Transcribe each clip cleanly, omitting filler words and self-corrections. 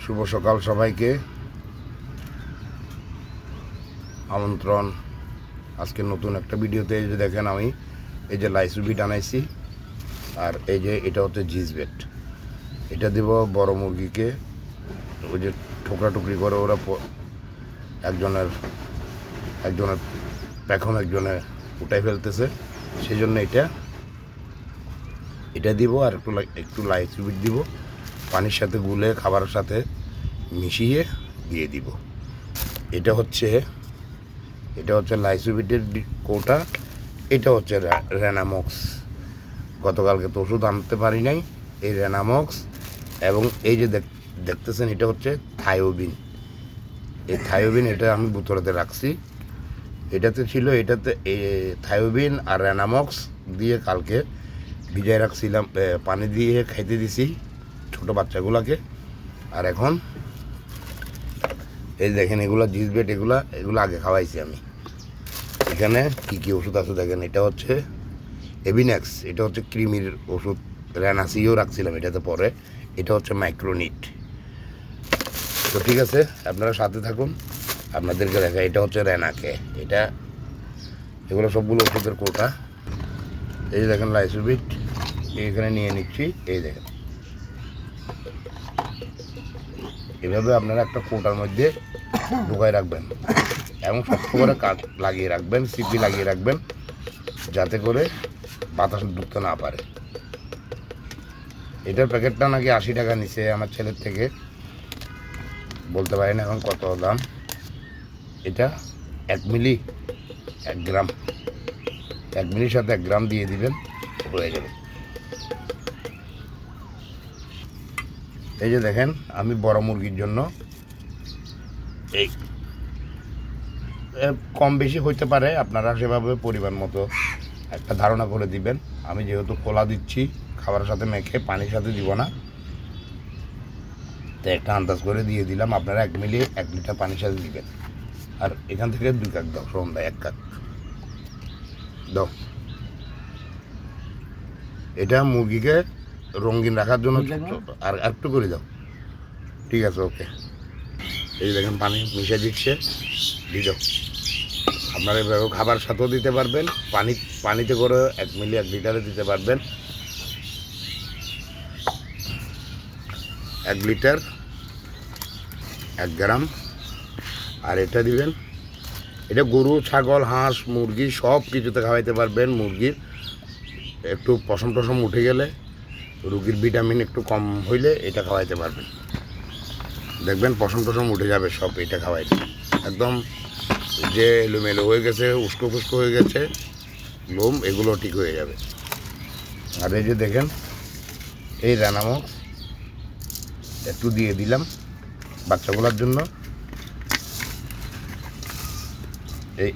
শুভ সকাল সবাইকে। আমন্ত্রণ আজকে নতুন একটা ভিডিওতে। এই যে দেখেন, আমি এই যে লাইসুবিট আনাইছি, আর এই যে এটা হচ্ছে জিজবেট। এটা দিব বড় মুরগিকে। ওই যে ঠোকরা টুকরি করে ওরা একজনের পেখম একজনে উঠাই ফেলতেছে, সেই জন্য এটা দিব। আর একটু লাইসুবিট দিব, পানির সাথে গুলে খাবারের সাথে মিশিয়ে দিয়ে দিব। এটা হচ্ছে লাইসুবিটের কৌটা। এটা হচ্ছে রেনামক্স। গতকালকে তো ওষুধ আনতে পারি নাই, এই রেনামক্স। এবং এই যে দেখতেছেন, এটা হচ্ছে থায়োবিন। এই থায়োবিন এটা আমি বোতলেতে রাখছি। এটাতে থায়োবিন আর রেনামক্স দিয়ে কালকে ভিজায় রাখছিলাম, পানি দিয়ে খাইতে দিছি ছোটো বাচ্চাগুলোকে। আর এখন এই দেখেন, এগুলো জিজবেট, এগুলো আগে খাওয়াইছি আমি। এখানে কী ওষুধ আছে দেখেন। এটা হচ্ছে এভিনেক্স, এটা হচ্ছে কৃমির ওষুধ। রেনাসিও রাখছিলাম এটাতে পরে। এটা হচ্ছে মাইক্রোনিট। তো ঠিক আছে, আপনারা সাথে থাকুন, আপনাদেরকে দেখা। এটা হচ্ছে রেনাকে। এগুলো সবগুলো ওষুধের কোটা। এই যে দেখেন লাইসুবিট এখানে নিয়ে নিচ্ছি। এই দেখেন, এভাবে আপনারা একটা কোটার মধ্যে ঢুকাই রাখবেন এবং শক্ত করে কাঠ লাগিয়ে রাখবেন, সিপি লাগিয়ে রাখবেন, যাতে করে বাতাস ঢুকতে না পারে। এটার প্যাকেটটা নাকি 80 টাকা নিছে আমার ছেলের থেকে, বলতে পারি না এখন কত দাম। এটা 1 মিলি 1 গ্রাম, 1 মিলির সাথে 1 গ্রাম দিয়ে দিবেন, হয়ে যাবে। এই যে দেখেন, আমি বড় মুরগির জন্য এই কম বেশি হইতে পারে, আপনারা সেভাবে পরিমাণ মতো একটা ধারণা করে দিবেন। আমি যেহেতু খোলা দিচ্ছি, খাবারের সাথে মেখে পানির সাথে দিব না, তো একটা আন্দাজ করে দিয়ে দিলাম। আপনারা 1 মিলি 1 লিটার পানির সাথে দিবেন। আর এখান থেকে 2 কাপ দাও, সন্ধ্যায় 1 কাপ দাও। এটা মুরগিকে রঙিন রাখার জন্য আর একটু করে দাও। ঠিক আছে, ওকে। এই দেখেন পানি মিশে দিচ্ছে, দিয়ে দাও। আপনারা এভাবে খাবার সাথেও দিতে পারবেন, পানিতে করে 1 মিলি 1 লিটারে দিতে পারবেন। 1 লিটার 1 গ্রাম। আর এটা দিবেন, এটা গরু, ছাগল, হাঁস, মুরগি সব কিছুতে খাওয়াইতে পারবেন। মুরগির একটু পশম টসম উঠে গেলে, রুগীর ভিটামিন একটু কম হইলে এটা খাওয়াইতে পারবেন। দেখবেন পশম টসম উঠে যাবে সব এটা খাওয়াইতে। একদম যে এলোমেলো হয়ে গেছে, উস্কো ফুস্কো হয়ে গেছে লোম, এগুলো ঠিক হয়ে যাবে। আর এই যে দেখেন, এই রেনামক্স একটু দিয়ে দিলাম বাচ্চাগুলোর জন্য।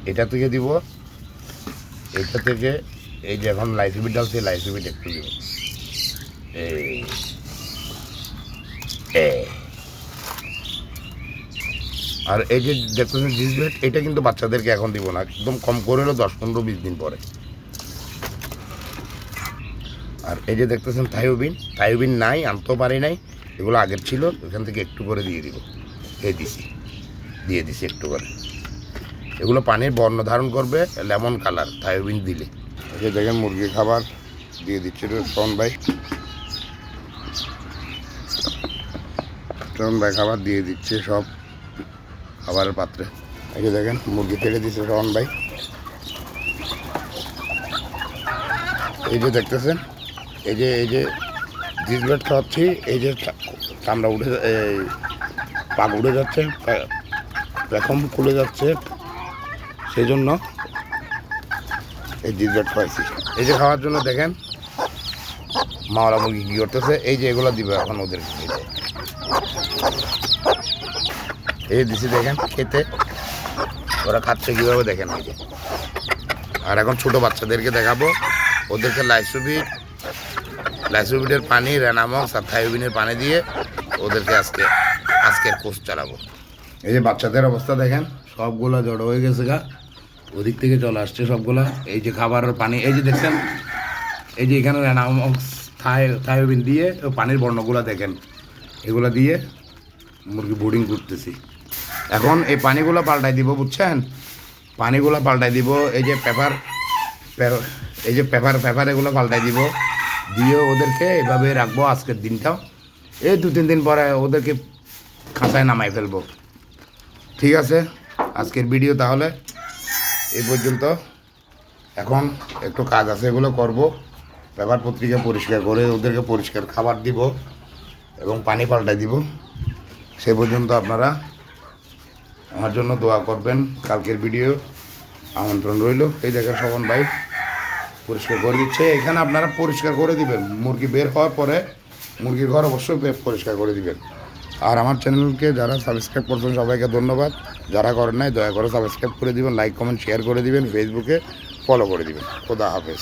এটা থেকে দিব, এটা থেকে এই যে এখন লাইসুবিট ডালছে, লাইসুবিট একটু দিব। আর এই যে দেখতেছেন জিজবেট, এটা কিন্তু বাচ্চাদেরকে এখন দিব না, একদম কম করে হলো 10-15-20 দিন পরে। আর এই যে দেখতেছেন থায়োবিন নাই, আনতেও পারি নাই, এগুলো আগের ছিল, ওখান থেকে একটু করে দিয়ে দিব। দিয়ে দিছি একটু করে। এগুলো পানির বর্ণ ধারণ করবে লেমন কালার থায়োবিন দিলে। এই যে দেখেন মুরগির খাবার দিয়ে দিচ্ছে শোন ভাই খাবার দিয়ে দিচ্ছে সব খাবারের পাত্রে। এই যে দেখেন মুরগি ফেলে দিচ্ছে শোন ভাই। এই যে দেখতেছেন, এই যে জিজবেট খাওয়াচ্ছি, এই যে চামড়া উঠে, পাক উঠে যাচ্ছে, পেখম খুলে যাচ্ছে, সেই জন্য এই জিজবেট খাওয়াইছি। এই যে খাওয়ার জন্য দেখেন মাওলা মুরগি কী করতেছে। এই যে এগুলো দিবে এখন ওদের, এই দিছি দেখেন খেতে, ওরা খাচ্ছে কীভাবে দেখেন। এই যে, আর এখন ছোটো বাচ্চাদেরকে দেখাবো, ওদেরকে লাইসুবিটের পানি, রেনামক্স আর থায়োবিনের পানি দিয়ে ওদেরকে আজকের কোর্স চালাবো। এই যে বাচ্চাদের অবস্থা দেখেন, সবগুলা জড়ো হয়ে গেছে গা, ওদিক থেকে চলে আসছে সবগুলা। এই যে খাবারের পানি, এই যে দেখছেন, এই যে এখানে রেনামক্স থায়োবিন দিয়ে পানির বর্ণগুলো দেখেন, এগুলো দিয়ে মুরগি বোর্ডিং করতেছি। এখন এই পানিগুলো পাল্টাই দিব, বুঝছেন? পানিগুলো পাল্টাই দিব, এই যে পেপার এগুলো পাল্টাই দিব, দিয়ে ওদেরকে এভাবে রাখবো আজকের দিনটাও। এই 2-3 দিন পরে ওদেরকে খাঁচায় নামাই ফেলবো। ঠিক আছে, আজকের ভিডিও তাহলে এই পর্যন্ত। এখন একটু কাজ আছে, এগুলো করব। পেপার পত্রিকা পরিষ্কার করে ওদেরকে পরিষ্কার খাবার দিব এবং পানি পাল্টাই দিব। সে পর্যন্ত আপনারা আমার জন্য দোয়া করবেন। কালকের ভিডিও আমন্ত্রণ রইল। এই দেখেন শোভন ভাই পরিষ্কার করে দিচ্ছে। এখানে আপনারা পরিষ্কার করে দিবেন, মুরগি বের হওয়ার পরে মুরগির ঘর অবশ্যই পরিষ্কার করে দিবেন। আর আমার চ্যানেলকে যারা সাবস্ক্রাইব করছেন সবাইকে ধন্যবাদ, যারা করেন নাই দয়া করে সাবস্ক্রাইব করে দিবেন, লাইক কমেন্ট শেয়ার করে দিবেন, ফেসবুকে ফলো করে দিবেন। খোদা হাফেজ।